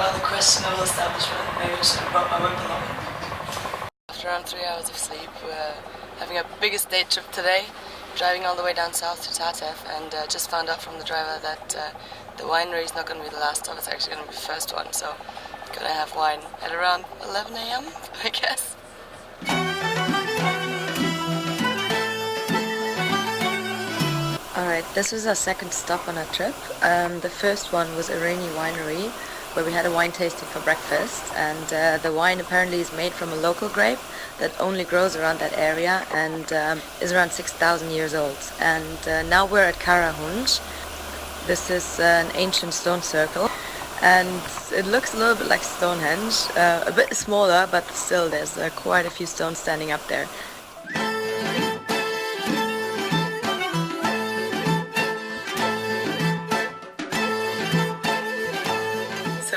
rather questionable establishment. Maybe I should have brought my whip along. After around 3 hours of sleep, we're having our biggest day trip today, driving all the way down south to Tatev, and just found out from the driver that the winery is not going to be the last stop, it's actually going to be the first one, so we're going to have wine at around 11 a.m, I guess. Alright, this was our second stop on our trip. The first one was Armenia Winery, where we had a wine tasting for breakfast, and the wine apparently is made from a local grape that only grows around that area and is around 6,000 years old. And now we're at Karahunj. This is an ancient stone circle, and it looks a little bit like Stonehenge, a bit smaller, but still there's quite a few stones standing up there.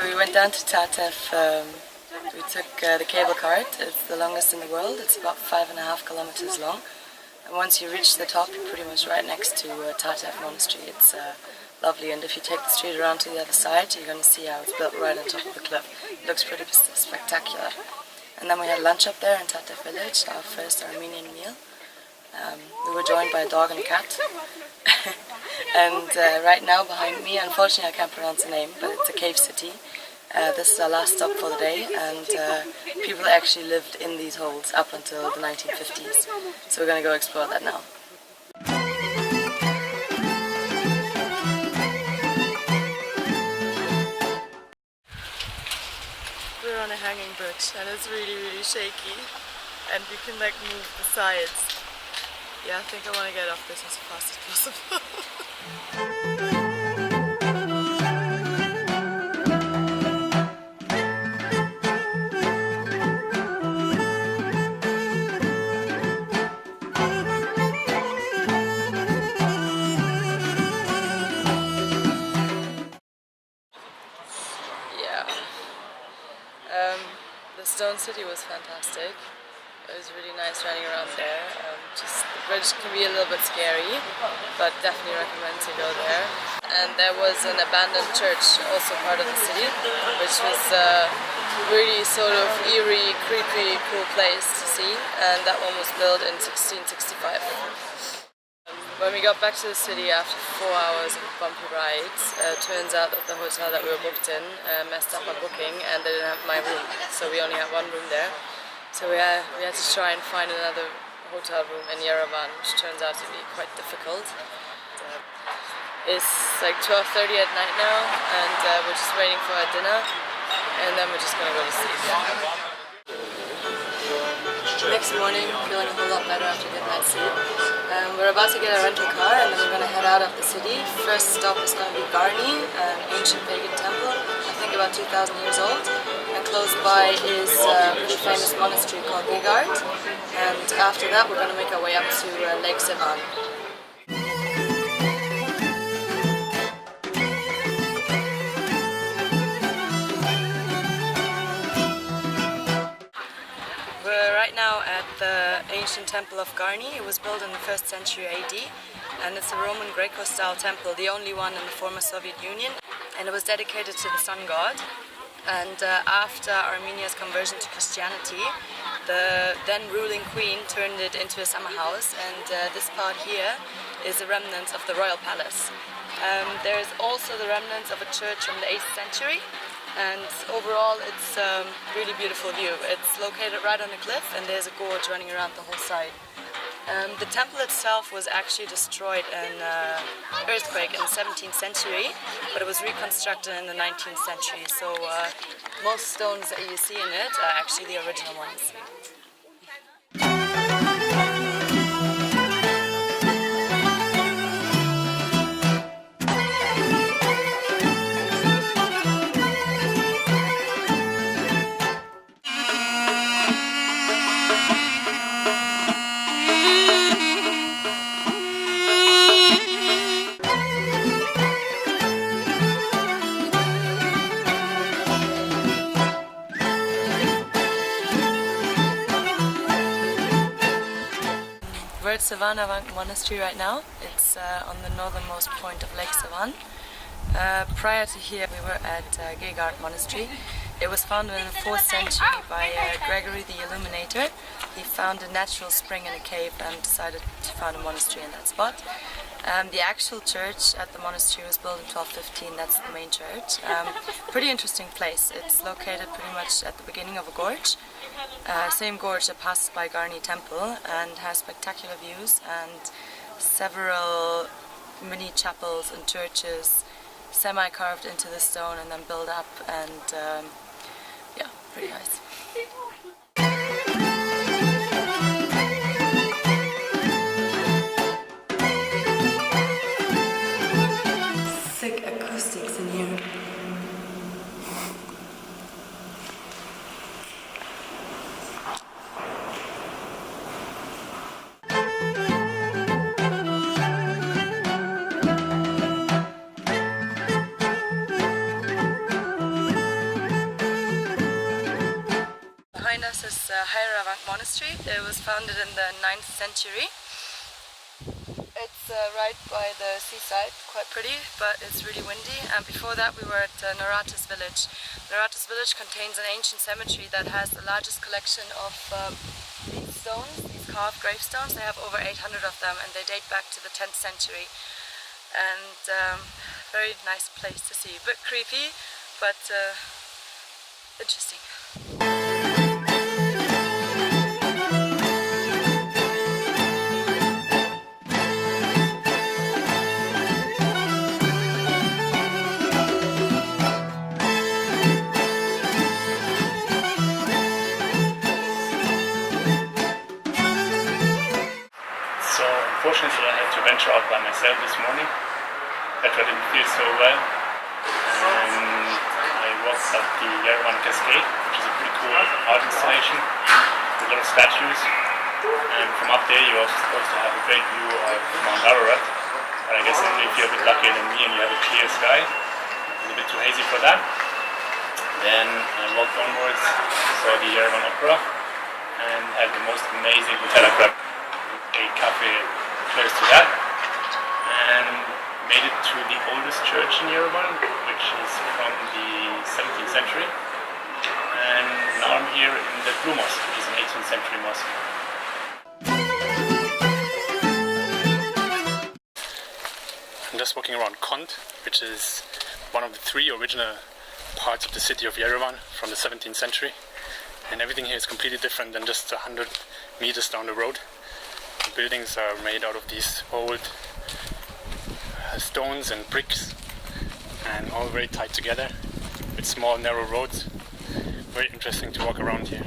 We went down to Tatev. We took the cable cart. It's the longest in the world. It's about 5.5 kilometers long. And once you reach the top, you're pretty much right next to Garni Monastery. It's lovely, and if you take the street around to the other side, you're going to see how it's built right on top of the cliff. It looks pretty spectacular. And then we had lunch up there in Tatev village, our first Armenian meal. We were joined by a dog and a cat. And right now behind me, unfortunately I can't pronounce the name, but it's a cave city. This is our last stop for the day, and people actually lived in these holes up until the 1950s. So we're going to go explore that now. We're on a hanging bridge and it's really shaky, and you can like move the sides. Yeah, I think I want to get off this as fast as possible. The stone city was fantastic. It was really nice running around there. Just the bridge can be a little bit scary, but definitely recommend to go there. And there was an abandoned church, also part of the city, which was a really sort of eerie, creepy, cool place to see. And that one was built in 1665. When we got back to the city after 4 hours of bumpy rides, turns out that the hotel that we were booked in messed up our booking and they didn't have my room, so we only had one room there. So we had to try and find another hotel room in Yerevan, which turns out to be quite difficult. It's like 12:30 at night now, and we're just waiting for our dinner, and then we're just gonna go to sleep. Next morning, feeling a whole lot better after a good night's sleep. We're about to get a rental car, and then we're going to head out of the city. First stop is going to be Garni, an ancient pagan temple, I think about 2,000 years old. And close by is a really famous monastery called Garni Gorge. And after that, we're going to make our way up to Lake Yerevan. Right now at the ancient temple of Garni. It was built in the 1st century AD, and it's a Roman Greco-style temple, the only one in the former Soviet Union, and it was dedicated to the sun god. And after Armenia's conversion to Christianity, the then ruling queen turned it into a summer house, and this part here is a remnant of the royal palace. There is also the remnants of a church from the 8th century. And overall it's a really beautiful view. It's located right on a cliff, and there's a gorge running around the whole side. The temple itself was actually destroyed in an earthquake in the 17th century, but it was reconstructed in the 19th century, so most stones that you see in it are actually the original ones. We're at Garni Monastery right now. It's on the northernmost point of Lake Yerevan, Prior to here, we were at Garni Monastery. It was founded in the 4th century by Gregory the Illuminator. He found a natural spring in a cave and decided to found a monastery in that spot. The actual church at the monastery was built in 1215, that's the main church. Pretty interesting place. It's located pretty much at the beginning of a gorge. Same gorge that passes by Garni Temple, and has spectacular views and several mini chapels and churches semi-carved into the stone and then built up, and yeah, pretty nice. Sick acoustics in here. Behind us is Yerevan Monastery. It was founded in the 9th century. It's right by the seaside, quite pretty, but it's really windy. And before that we were at Naratas village. Naratas village contains an ancient cemetery that has the largest collection of these stones, these carved gravestones. They have over 800 of them, and they date back to the 10th century. And very nice place to see. A bit creepy, but interesting. Unfortunately, I had to venture out by myself this morning. That didn't feel so well. And I walked up the Yerevan Cascade, which is a pretty cool art installation with a lot of statues. And from up there, you're also supposed to have a great view of Mount Ararat. But I guess only if you're a bit luckier than me and you have a clear sky. It's a bit too hazy for that. Then I walked onwards, saw the Yerevan Opera, and had the most amazing hotel. I grabbed a cafe close to that, and made it to the oldest church in Yerevan, which is from the 17th century. And now I'm here in the Blue Mosque, which is an 18th century mosque. I'm just walking around Kont, which is one of the 3 original parts of the city of Yerevan from the 17th century. And everything here is completely different than just 100 meters down the road. The buildings are made out of these old stones and bricks, and all very tight together with small narrow roads. Very interesting to walk around here.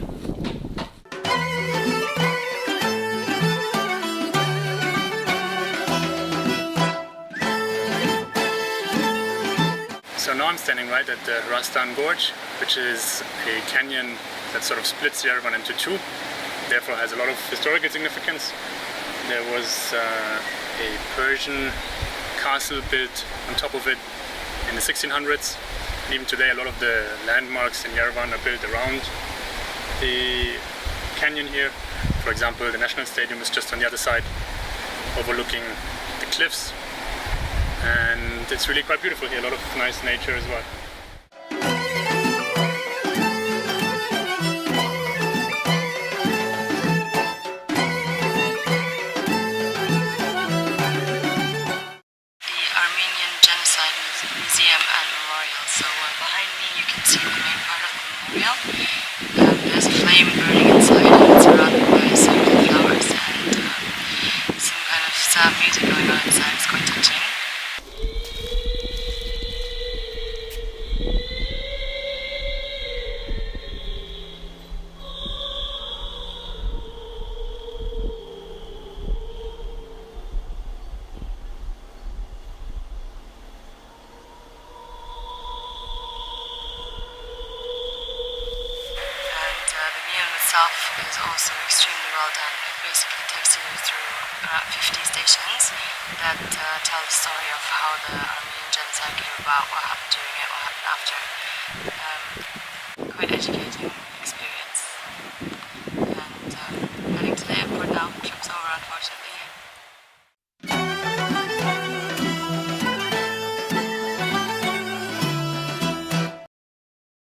So now I'm standing right at the Garni Gorge, which is a canyon that sort of splits Yerevan into 2, therefore has a lot of historical significance. There was a Persian castle built on top of it in the 1600s. And even today, a lot of the landmarks in Yerevan are built around the canyon here. For example, the National Stadium is just on the other side, overlooking the cliffs. And it's really quite beautiful here, a lot of nice nature as well. Museum and memorial. So behind me you can see the main part of the memorial. There's a flame burning inside, and it's surrounded by several flowers and some kind of sad music going on inside. It's quite touching. Is also extremely well done. It basically takes you through 50 stations that tell the story of how the Armenian genocide came about, what happened during it, what happened after. Quite educating experience. And heading to the airport now.